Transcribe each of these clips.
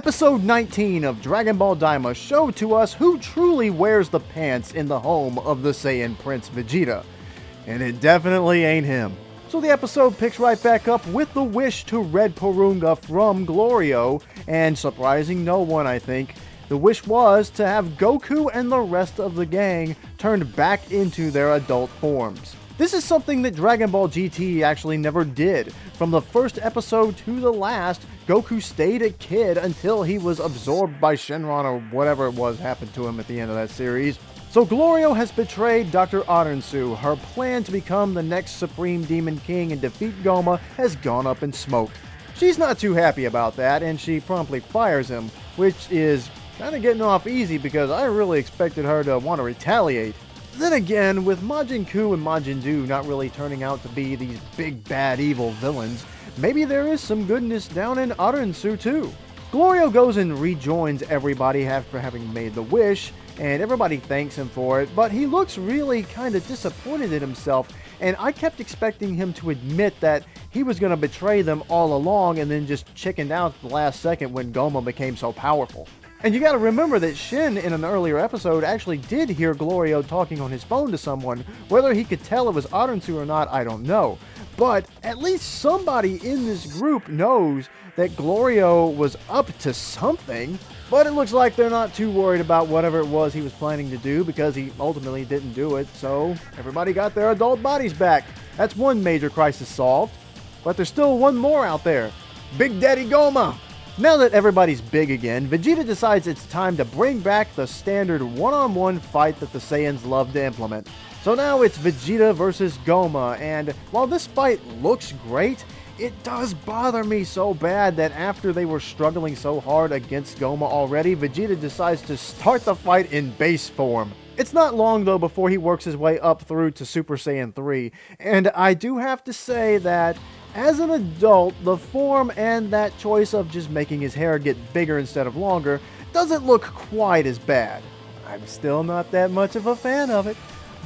Episode 19 of Dragon Ball Daima showed to us who truly wears the pants in the home of the Saiyan Prince Vegeta. And it definitely ain't him. So the episode picks right back up with the wish to Red Porunga from Glorio, and surprising no one I think, the wish was to have Goku and the rest of the gang turned back into their adult forms. This is something that Dragon Ball GT actually never did. From the first episode to the last, Goku stayed a kid until he was absorbed by Shenron or whatever it was happened to him at the end of that series. So Glorio has betrayed Dr. Aransu. Her plan to become the next Supreme Demon King and defeat Goma has gone up in smoke. She's not too happy about that, and she promptly fires him, which is kind of getting off easy because I really expected her to want to retaliate. Then again, with Majin Ku and Majin Buu not really turning out to be these big bad evil villains, maybe there is some goodness down in Aransu too. Glorio goes and rejoins everybody after having made the wish, and everybody thanks him for it, but he looks really kind of disappointed in himself, and I kept expecting him to admit that he was going to betray them all along and then just chickened out at the last second when Goma became so powerful. And you gotta remember that Shin, in an earlier episode, actually did hear Glorio talking on his phone to someone. Whether he could tell it was Aransu or not, I don't know. But at least somebody in this group knows that Glorio was up to something. But it looks like they're not too worried about whatever it was he was planning to do because he ultimately didn't do it. So everybody got their adult bodies back. That's one major crisis solved. But there's still one more out there. Big Daddy Goma! Now that everybody's big again, Vegeta decides it's time to bring back the standard one-on-one fight that the Saiyans love to implement. So now it's Vegeta versus Goma, and while this fight looks great, it does bother me so bad that after they were struggling so hard against Goma already, Vegeta decides to start the fight in base form. It's not long though before he works his way up through to Super Saiyan 3, and I do have to say that as an adult, the form and that choice of just making his hair get bigger instead of longer doesn't look quite as bad. I'm still not that much of a fan of it,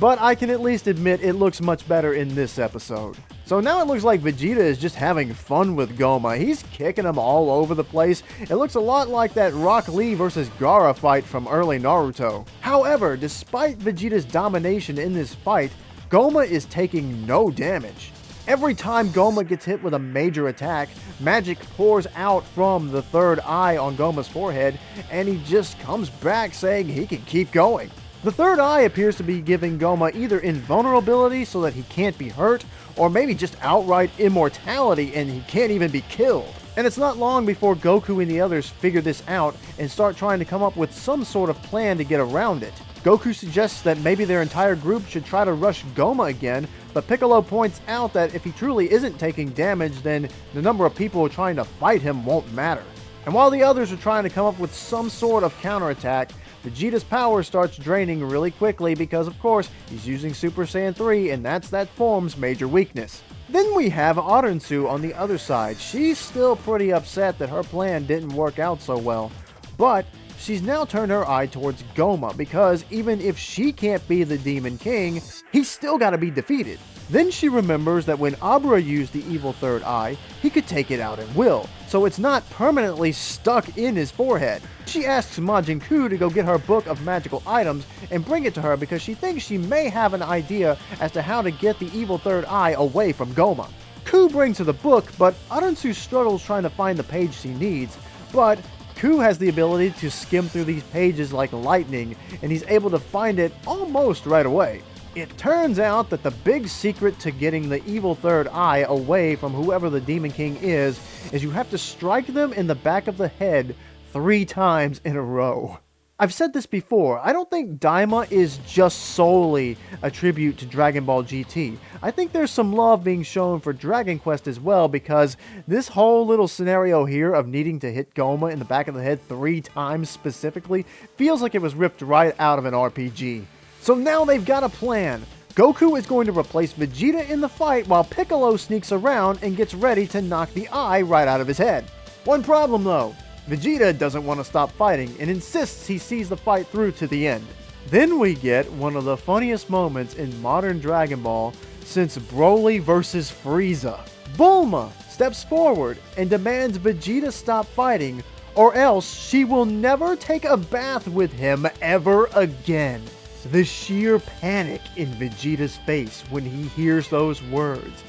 but I can at least admit it looks much better in this episode. So now it looks like Vegeta is just having fun with Goma. He's kicking him all over the place. It looks a lot like that Rock Lee versus Gaara fight from early Naruto. However, despite Vegeta's domination in this fight, Goma is taking no damage. Every time Goma gets hit with a major attack, magic pours out from the third eye on Goma's forehead, and he just comes back saying he can keep going. The third eye appears to be giving Goma either invulnerability so that he can't be hurt, or maybe just outright immortality and he can't even be killed. And it's not long before Goku and the others figure this out and start trying to come up with some sort of plan to get around it. Goku suggests that maybe their entire group should try to rush Goma again, but Piccolo points out that if he truly isn't taking damage, then the number of people trying to fight him won't matter. And while the others are trying to come up with some sort of counterattack, Vegeta's power starts draining really quickly because, of course, he's using Super Saiyan 3, and that's that form's major weakness. Then we have Aransu on the other side. She's still pretty upset that her plan didn't work out so well, but she's now turned her eye towards Goma because even if she can't be the Demon King, he's still got to be defeated. Then she remembers that when Abra used the evil third eye, he could take it out at will, so it's not permanently stuck in his forehead. She asks Majin Ku to go get her book of magical items and bring it to her because she thinks she may have an idea as to how to get the evil third eye away from Goma. Ku brings her the book, but Aransu struggles trying to find the page she needs, but Ku has the ability to skim through these pages like lightning, and he's able to find it almost right away. It turns out that the big secret to getting the evil third eye away from whoever the Demon King is you have to strike them in the back of the head 3 times in a row. I've said this before, I don't think Daima is just solely a tribute to Dragon Ball GT. I think there's some love being shown for Dragon Quest as well, because this whole little scenario here of needing to hit Goma in the back of the head 3 times specifically feels like it was ripped right out of an RPG. So now they've got a plan. Goku is going to replace Vegeta in the fight while Piccolo sneaks around and gets ready to knock the eye right out of his head. One problem though, Vegeta doesn't want to stop fighting and insists he sees the fight through to the end. Then we get one of the funniest moments in modern Dragon Ball since Broly vs. Frieza. Bulma steps forward and demands Vegeta stop fighting, or else she will never take a bath with him ever again. The sheer panic in Vegeta's face when he hears those words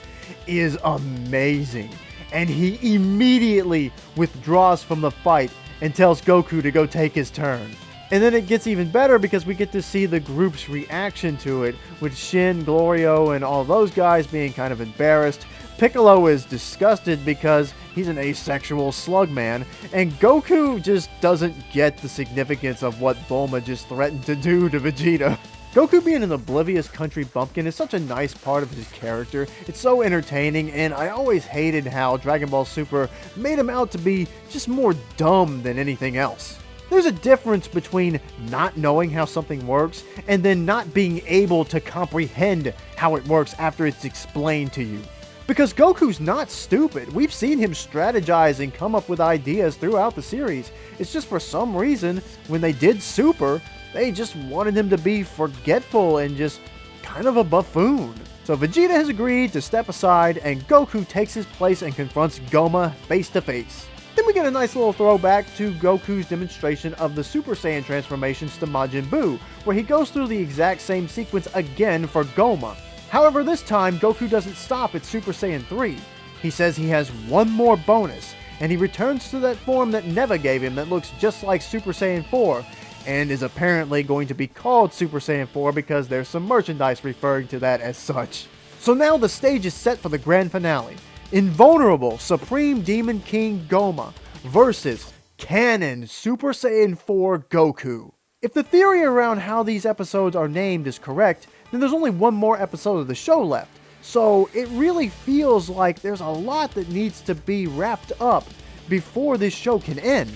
is amazing, and he immediately withdraws from the fight and tells Goku to go take his turn. And then it gets even better because we get to see the group's reaction to it, with Shin, Glorio, and all those guys being kind of embarrassed. Piccolo is disgusted because he's an asexual slug man, and Goku just doesn't get the significance of what Bulma just threatened to do to Vegeta. Goku being an oblivious country bumpkin is such a nice part of his character. It's so entertaining, and I always hated how Dragon Ball Super made him out to be just more dumb than anything else. There's a difference between not knowing how something works and then not being able to comprehend how it works after it's explained to you. Because Goku's not stupid. We've seen him strategize and come up with ideas throughout the series. It's just for some reason, when they did Super, they just wanted him to be forgetful and just kind of a buffoon. So Vegeta has agreed to step aside, and Goku takes his place and confronts Goma face to face. Then we get a nice little throwback to Goku's demonstration of the Super Saiyan transformations to Majin Buu, where he goes through the exact same sequence again for Goma. However, this time, Goku doesn't stop at Super Saiyan 3. He says he has one more bonus, and he returns to that form that Neva gave him that looks just like Super Saiyan 4, and is apparently going to be called Super Saiyan 4 because there's some merchandise referring to that as such. So now the stage is set for the grand finale. Invulnerable Supreme Demon King Goma versus Canon Super Saiyan 4 Goku. If the theory around how these episodes are named is correct, then there's only one more episode of the show left. So it really feels like there's a lot that needs to be wrapped up before this show can end.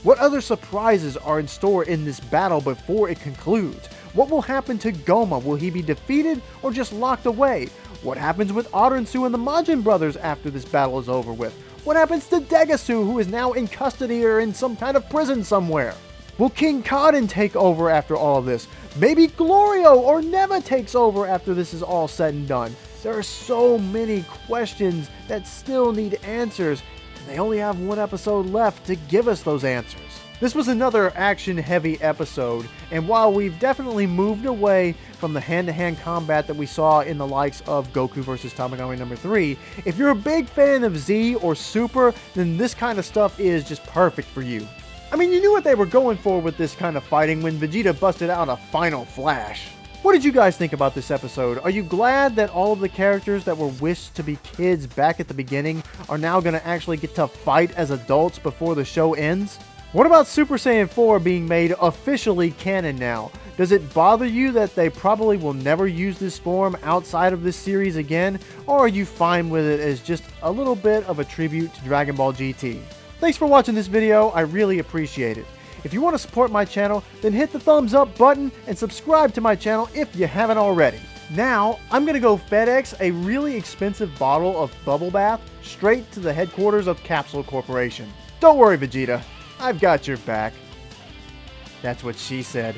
What other surprises are in store in this battle before it concludes? What will happen to Goma? Will he be defeated or just locked away? What happens with Aransu and the Majin brothers after this battle is over with? What happens to Degasu, who is now in custody or in some kind of prison somewhere? Will King Kaden take over after all of this? Maybe Glorio or Neva takes over after this is all said and done. There are so many questions that still need answers, and they only have one episode left to give us those answers. This was another action-heavy episode, and while we've definitely moved away from the hand-to-hand combat that we saw in the likes of Goku vs. Tamagami number 3, if you're a big fan of Z or Super, then this kind of stuff is just perfect for you. I mean, you knew what they were going for with this kind of fighting when Vegeta busted out a final flash. What did you guys think about this episode? Are you glad that all of the characters that were wished to be kids back at the beginning are now going to actually get to fight as adults before the show ends? What about Super Saiyan 4 being made officially canon now? Does it bother you that they probably will never use this form outside of this series again? Or are you fine with it as just a little bit of a tribute to Dragon Ball GT? Thanks for watching this video, I really appreciate it. If you want to support my channel, then hit the thumbs up button and subscribe to my channel if you haven't already. Now, I'm going to go FedEx a really expensive bottle of bubble bath straight to the headquarters of Capsule Corporation. Don't worry, Vegeta. I've got your back. That's what she said.